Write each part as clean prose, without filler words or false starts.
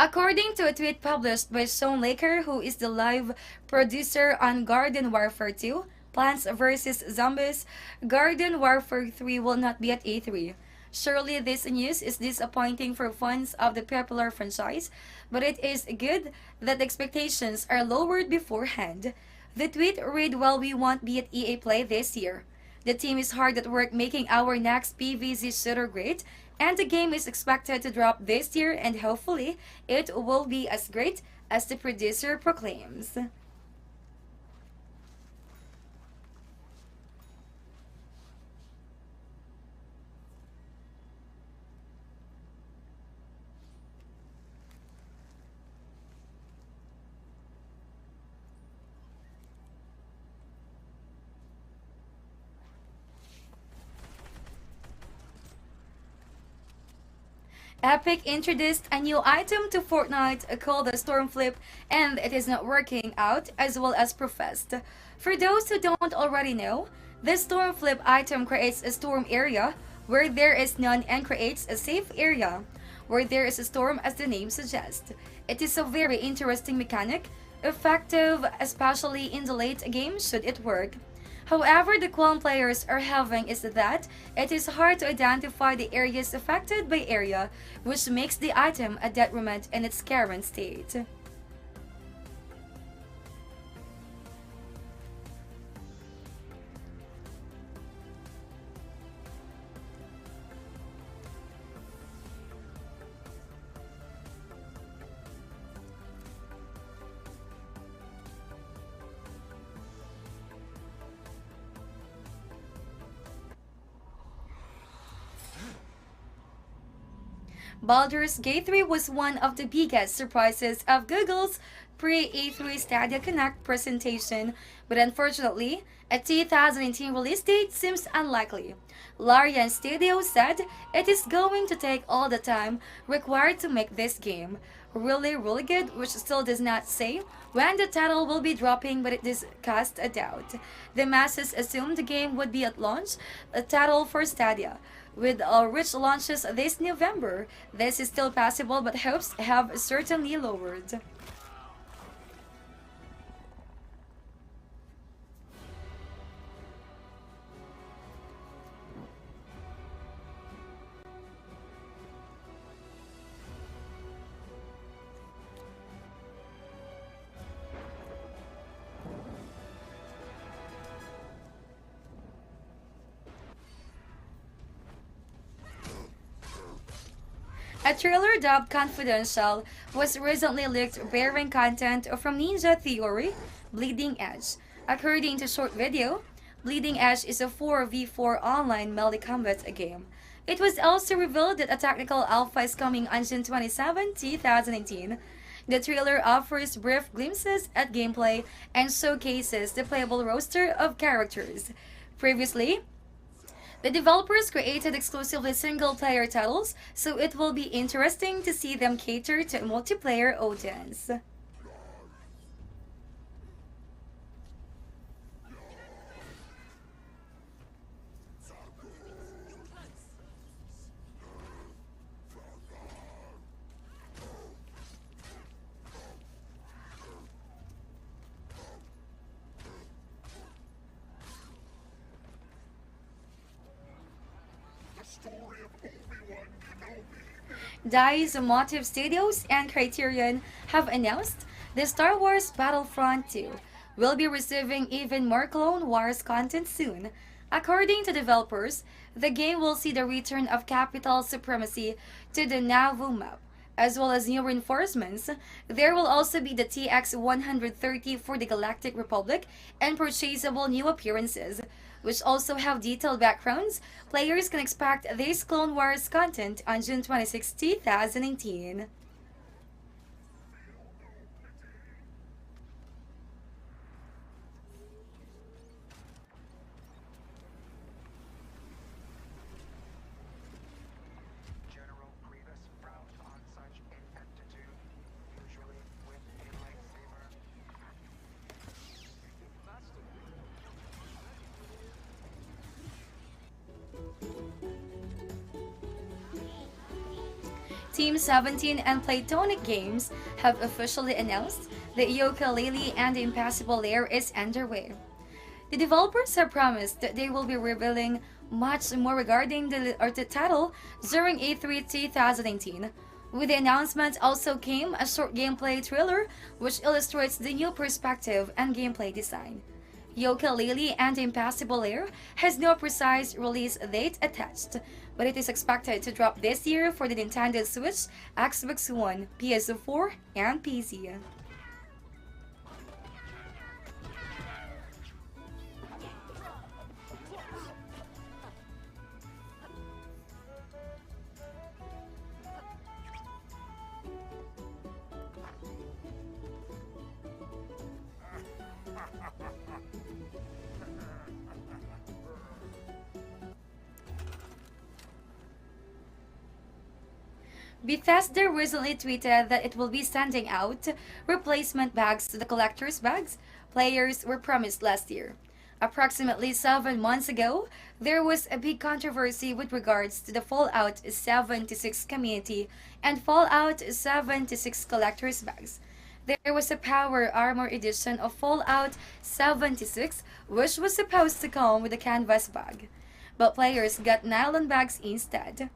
According to a tweet published by Sean Laker, who is the live producer on Garden Warfare 2, Plants vs. Zombies, Garden Warfare 3 will not be at E3. Surely this news is disappointing for fans of the popular franchise, but it is good that expectations are lowered beforehand. The tweet read, "While we won't be at EA Play this year, the team is hard at work making our next PvZ shooter great, and the game is expected to drop this year, and hopefully it will be as great as the producer proclaims." Epic introduced a new item to Fortnite called the Storm Flip, and it is not working out as well as professed. For those who don't already know, the Storm Flip item creates a storm area where there is none and creates a safe area where there is a storm, as the name suggests. It is a very interesting mechanic, effective especially in the late game should it work. However, the qualm players are having is that it is hard to identify the areas affected by area, which makes the item a detriment in its current state. Baldur's Gate 3 was one of the biggest surprises of Google's pre-E3 Stadia Connect presentation, but unfortunately, a 2018 release date seems unlikely. Larian Studio said it is going to take all the time required to make this game really good, which still does not say when the title will be dropping, but it does cast a doubt. The masses assumed the game would be at launch, a title for Stadia. With rich launches this November, this is still possible, but hopes have certainly lowered. A trailer dubbed Confidential was recently leaked bearing content from Ninja Theory, Bleeding Edge. According to short video, Bleeding Edge is a 4v4 online melee combat game. It was also revealed that a technical alpha is coming on June 27, 2018. The trailer offers brief glimpses at gameplay and showcases the playable roster of characters. Previously, the developers created exclusively single-player titles, so it will be interesting to see them cater to a multiplayer audience. DICE, Motive Studios, and Criterion have announced the Star Wars Battlefront 2 will be receiving even more Clone Wars content soon. According to developers, the game will see the return of capital supremacy to the Naboo map, as well as new reinforcements. There will also be the TX-130 for the Galactic Republic and purchasable new appearances, which also have detailed backgrounds. Players can expect this Clone Wars content on June 26, 2018. Team 17 and Platonic Games have officially announced that Yooka-Laylee and the Impassable Lair is underway. The developers have promised that they will be revealing much more regarding the title during E3 2019. With the announcement also came a short gameplay trailer which illustrates the new perspective and gameplay design. Yooka-Laylee and the Impassable Lair has no precise release date attached, but it is expected to drop this year for the Nintendo Switch, Xbox One, PS4, and PC. Bethesda recently tweeted that it will be sending out replacement bags to the collector's bags players were promised last year. Approximately 7 months ago, there was a big controversy with regards to the Fallout 76 community and Fallout 76 collector's bags. There was a Power Armor edition of Fallout 76 which was supposed to come with a canvas bag, but players got nylon bags instead.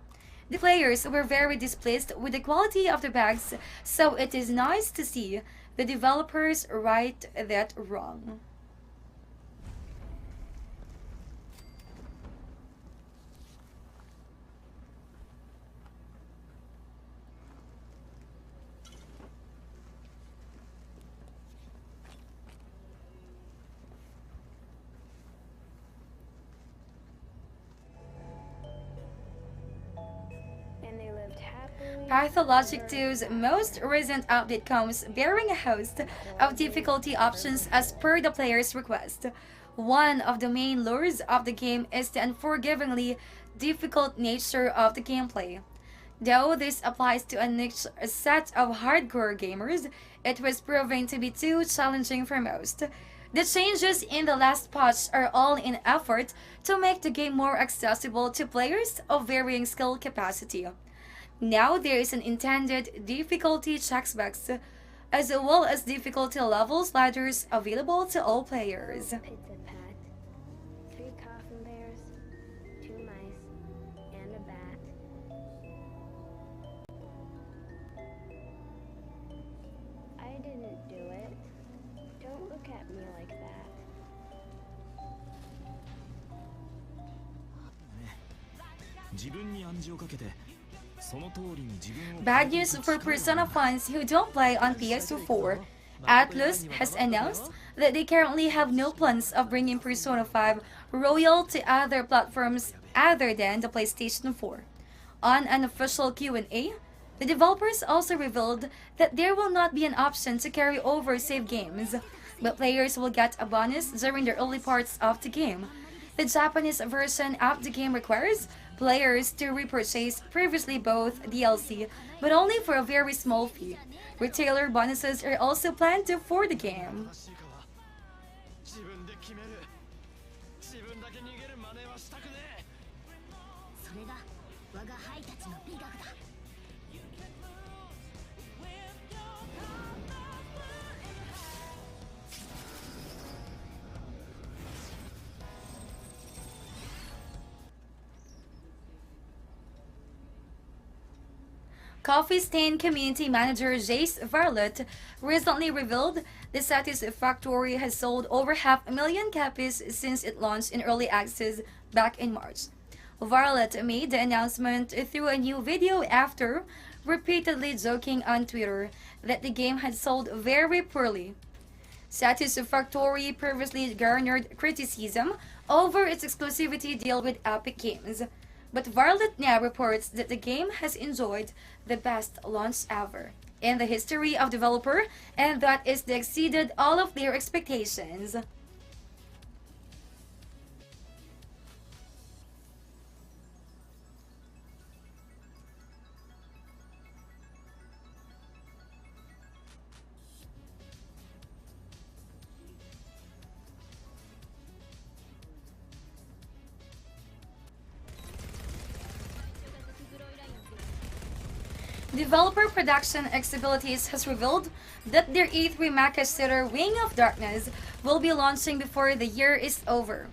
The players were very displeased with the quality of the bags, so it is nice to see the developers right that wrong. Pathologic 2's most recent update comes bearing a host of difficulty options as per the player's request. One of the main lures of the game is the unforgivingly difficult nature of the gameplay. Though this applies to a niche set of hardcore gamers, it was proving to be too challenging for most. The changes in the last patch are all in effort to make the game more accessible to players of varying skill capacity. Now there is an intended difficulty checkbox, as well as difficulty level sliders available to all players. Pizza packed, 3 coffin bears, 2 mice, and a bat. I didn't do it. Don't look at me like that. Bad news for Persona fans who don't play on PS4. Atlus has announced that they currently have no plans of bringing Persona 5 Royal to other platforms other than the PlayStation 4. On an official Q&A, the developers also revealed that there will not be an option to carry over save games, but players will get a bonus during the early parts of the game. The Japanese version of the game requires players to repurchase previously both DLC, but only for a very small fee. Retailer bonuses are also planned for the game. Coffee Stain community manager Jace Varlet recently revealed the Satisfactory has sold over 500,000 copies since it launched in early access back in March. Varlet made the announcement through a new video after repeatedly joking on Twitter that the game had sold very poorly. Satisfactory previously garnered criticism over its exclusivity deal with Epic Games, but Varlet now reports that the game has enjoyed the best launch ever in the history of developer, and that is exceeded all of their expectations. Developer Production X Abilities has revealed that their E3 mecha shooter Wing of Darkness will be launching before the year is over.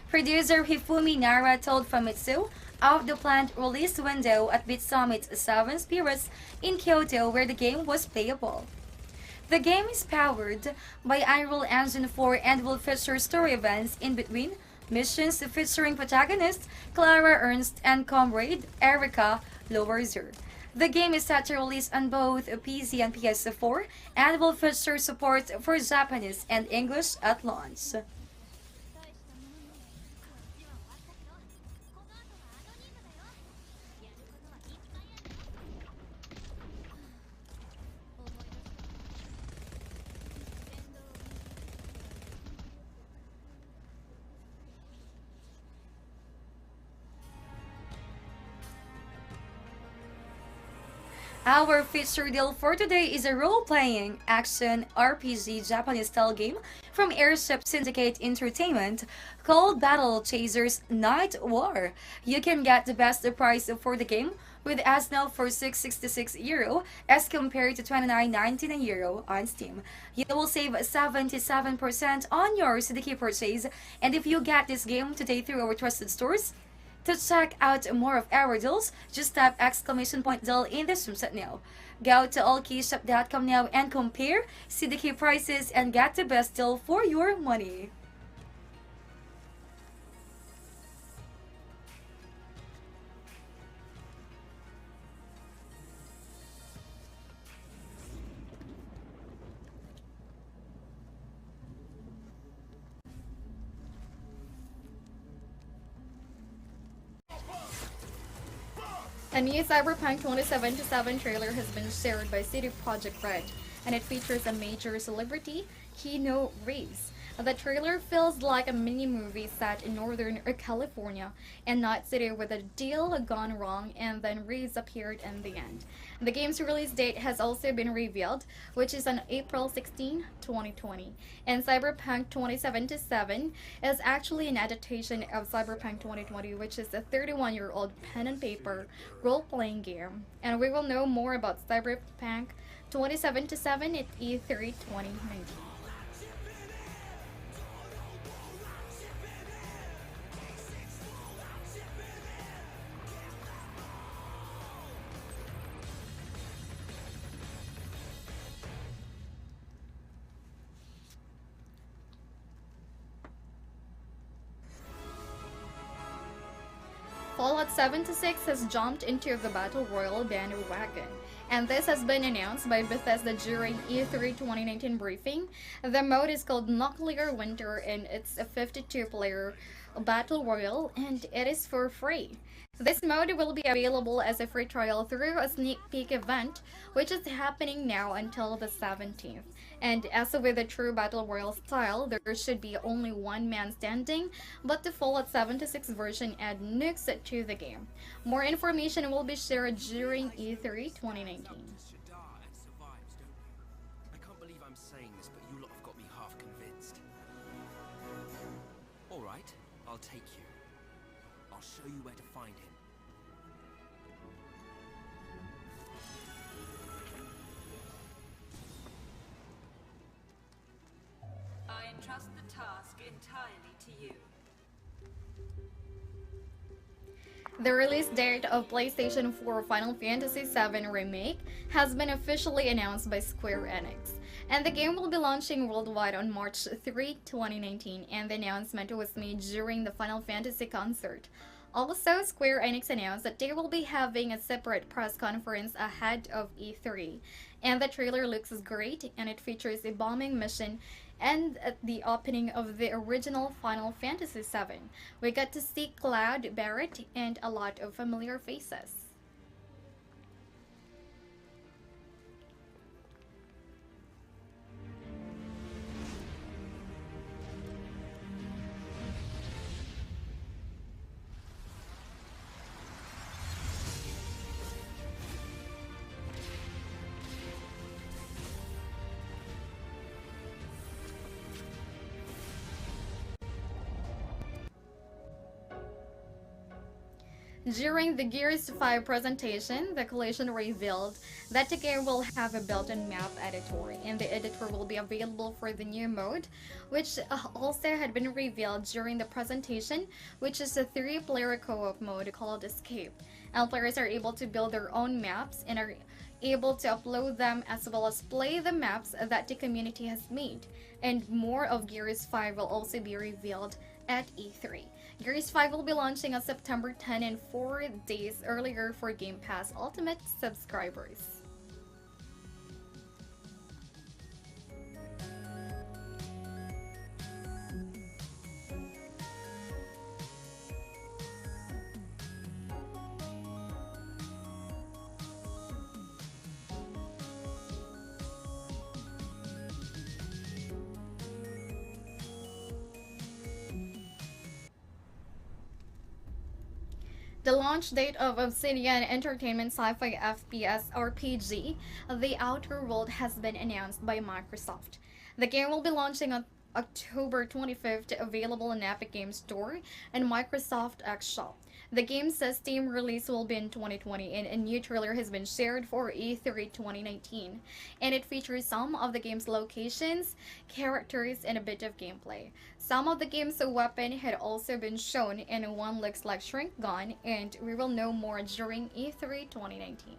Producer Hifumi Nara told Famitsu of the planned release window at Beat Summit's 7 Spirits in Kyoto where the game was playable. The game is powered by Unreal Engine 4 and will feature story events in between missions featuring protagonists Clara Ernst and comrade Erika Lowerzer. The game is set to release on both PC and PS4 and will feature support for Japanese and English at launch. Our feature deal for today is a role-playing action RPG Japanese-style game from Airship Syndicate Entertainment called Battle Chasers Night War. You can get the best price for the game with as now for €666 as compared to €29.99 on Steam. You will save 77% on your CDK purchase, and if you get this game today through our trusted stores, to check out more of our deals, just type !deal in the swimsuit now. Go to allkeyshop.com now and compare CDK prices and get the best deal for your money. A new Cyberpunk 2077 trailer has been shared by CD Projekt Red, and it features a major celebrity, Keanu Reeves. The trailer feels like a mini-movie set in Northern California and Night City with a deal gone wrong, and then Reeves appeared in the end. The game's release date has also been revealed, which is on April 16, 2020. And Cyberpunk 2077 is actually an adaptation of Cyberpunk 2020, which is a 31-year-old pen and paper role-playing game. And we will know more about Cyberpunk 2077 at E3 2019. Fallout 76 has jumped into the Battle Royale bandwagon, and this has been announced by Bethesda during E3 2019 briefing. The mode is called Nuclear Winter, and it's a 52-player Battle Royale, and it is for free. This mode will be available as a free trial through a sneak peek event, which is happening now until the 17th. And as with the true Battle Royale style, there should be only one man standing, but the Fallout 76 version add nukes to the game. More information will be shared during E3 2019. I can't believe I'm saying this, but you lot have got me half convinced. Alright, I'll take you. I'll show you where to find him. I entrust the task entirely to you. The release date of PlayStation 4 Final Fantasy VII Remake has been officially announced by Square Enix, and the game will be launching worldwide on March 3, 2019, and the announcement was made during the Final Fantasy concert. Also, Square Enix announced that they will be having a separate press conference ahead of E3, and the trailer looks great, and it features a bombing mission and at the opening of the original Final Fantasy VII. We got to see Cloud, Barrett, and a lot of familiar faces. During the Gears 5 presentation, the Collision revealed that the game will have a built-in map editor, and the editor will be available for the new mode, which also had been revealed during the presentation, which is a 3-player co-op mode called Escape. And players are able to build their own maps and are able to upload them as well as play the maps that the community has made. And more of Gears 5 will also be revealed at E3. Gears 5 will be launching on September 10 and 4 days earlier for Game Pass Ultimate subscribers. The launch date of Obsidian Entertainment sci-fi FPS RPG, The Outer World, has been announced by Microsoft. The game will be launching on October 25th, available in Epic Games Store and Microsoft Xshop. The game's Steam release will be in 2020, and a new trailer has been shared for E3 2019, and it features some of the game's locations, characters, and a bit of gameplay. Some of the game's weapon had also been shown, and one looks like Shrink Gun, and we will know more during E3 2019.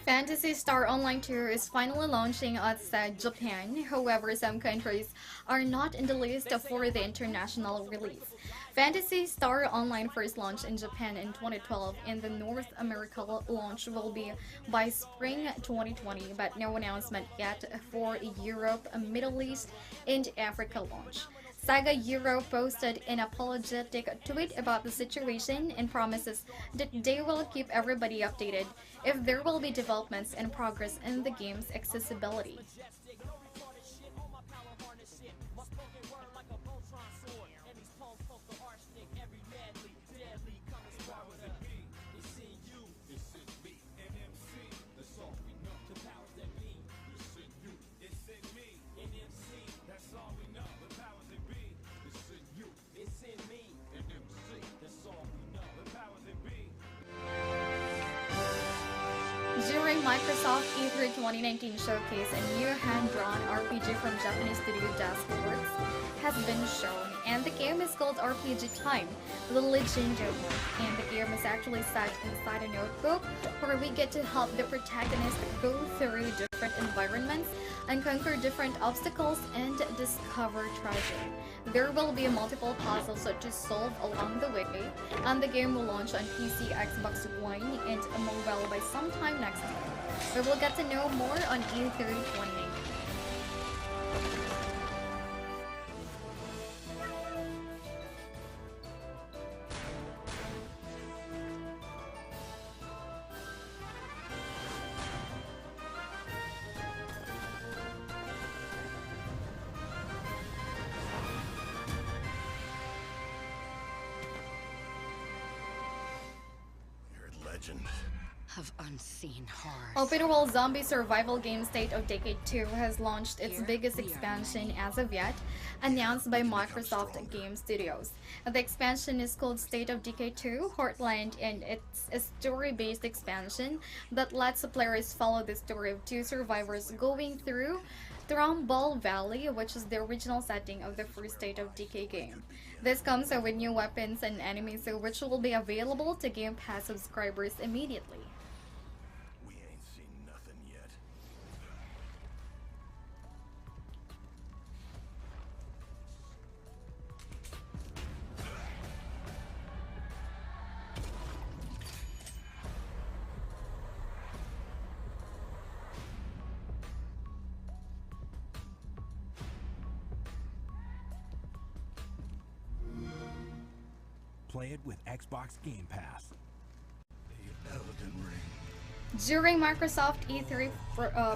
Phantasy Star Online 2 is finally launching outside Japan. However, some countries are not in the list for the international release. Phantasy Star Online first launched in Japan in 2012, and the North America launch will be by spring 2020, but no announcement yet for Europe, Middle East, and Africa launch. Saga Europe posted an apologetic tweet about the situation and promises that they will keep everybody updated if there will be developments and progress in the game's accessibility. During Microsoft E3 2019 showcase, a new hand-drawn RPG from Japanese studio Works has been shown, and the game is called RPG Time: The Legend of Work, and the game is actually set inside a notebook where we get to help the protagonist go through different environments and conquer different obstacles and discover treasure. There will be multiple puzzles to solve along the way, and the game will launch on PC, Xbox One, and mobile by sometime next year. We will get to know more on E3 2019. Of unseen horrors. Open world zombie survival game State of Decay 2 has launched its biggest expansion as of yet, announced by Microsoft Game Studios. The expansion is called State of Decay 2 Heartland, and it's a story-based expansion that lets the players follow the story of two survivors going through Thromball Valley, which is the original setting of the first State of Decay game. This comes with new weapons and enemies, which will be available to Game Pass subscribers immediately. We ain't seen nothing yet. Play it with Xbox Game Pass. The Elden Ring. During Microsoft E3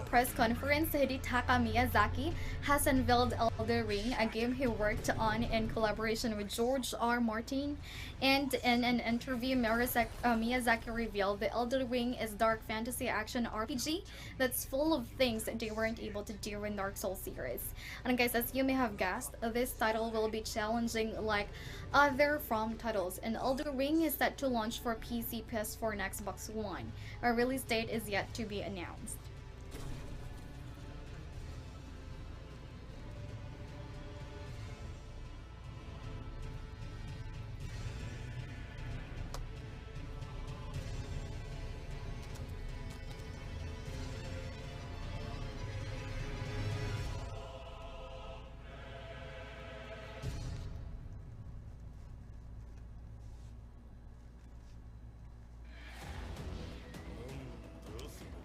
press conference, Hidetaka Miyazaki has unveiled Elden Ring, a game he worked on in collaboration with George R. Martin. And in an interview, Miyazaki revealed the Elden Ring is dark fantasy action RPG that's full of things that they weren't able to do in Dark Souls series. And guys, as you may have guessed, this title will be challenging like other From titles, and Elden Ring is set to launch for PC, PS4, and Xbox One. A release date is yet to be announced.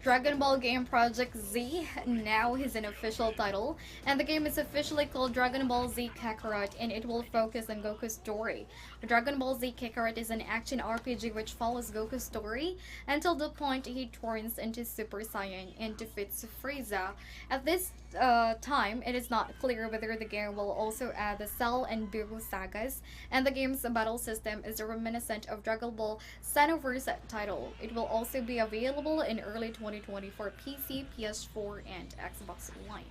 Dragon Ball Game Project Z now is an official title, and the game is officially called Dragon Ball Z Kakarot, and it will focus on Goku's story. Dragon Ball Z Kakarot is an action RPG which follows Goku's story until the point he turns into Super Saiyan and defeats Frieza. At this time, it is not clear whether the game will also add the Cell and Buu sagas, and the game's battle system is reminiscent of Dragon Ball Xenoverse title. It will also be available in early 2020 for PC, PS4, and Xbox One.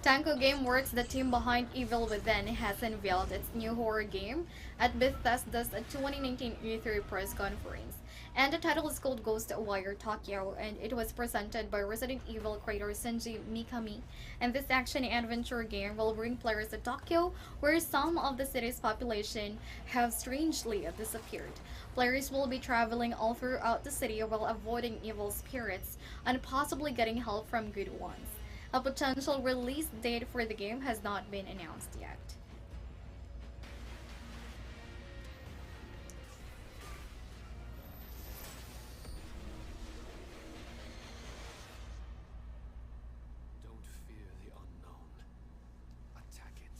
Tango Gameworks, the team behind Evil Within, has unveiled its new horror game at Bethesda's 2019 E3 press conference. And the title is called Ghostwire Tokyo, and it was presented by Resident Evil creator Shinji Mikami. And this action-adventure game will bring players to Tokyo, where some of the city's population have strangely disappeared. Players will be traveling all throughout the city while avoiding evil spirits and possibly getting help from good ones. A potential release date for the game has not been announced yet. Don't fear the unknown. Attack it.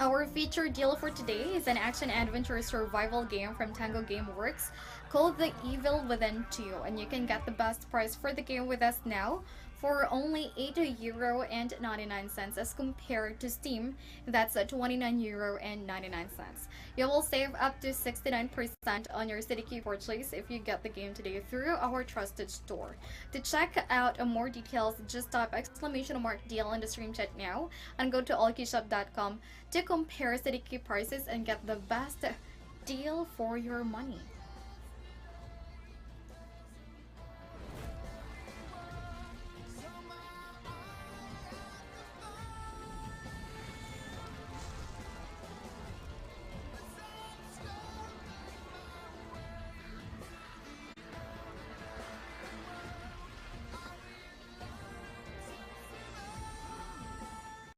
Our featured deal for today is an action-adventure survival game from Tango Gameworks called The Evil Within 2, and you can get the best price for the game with us now for only €8.99 as compared to Steam, that's €29.99. You will save up to 69% on your CDK purchase if you get the game today through our trusted store. To check out more details, just type !deal in the stream chat now and go to allkeyshop.com to compare CDK prices and get the best deal for your money.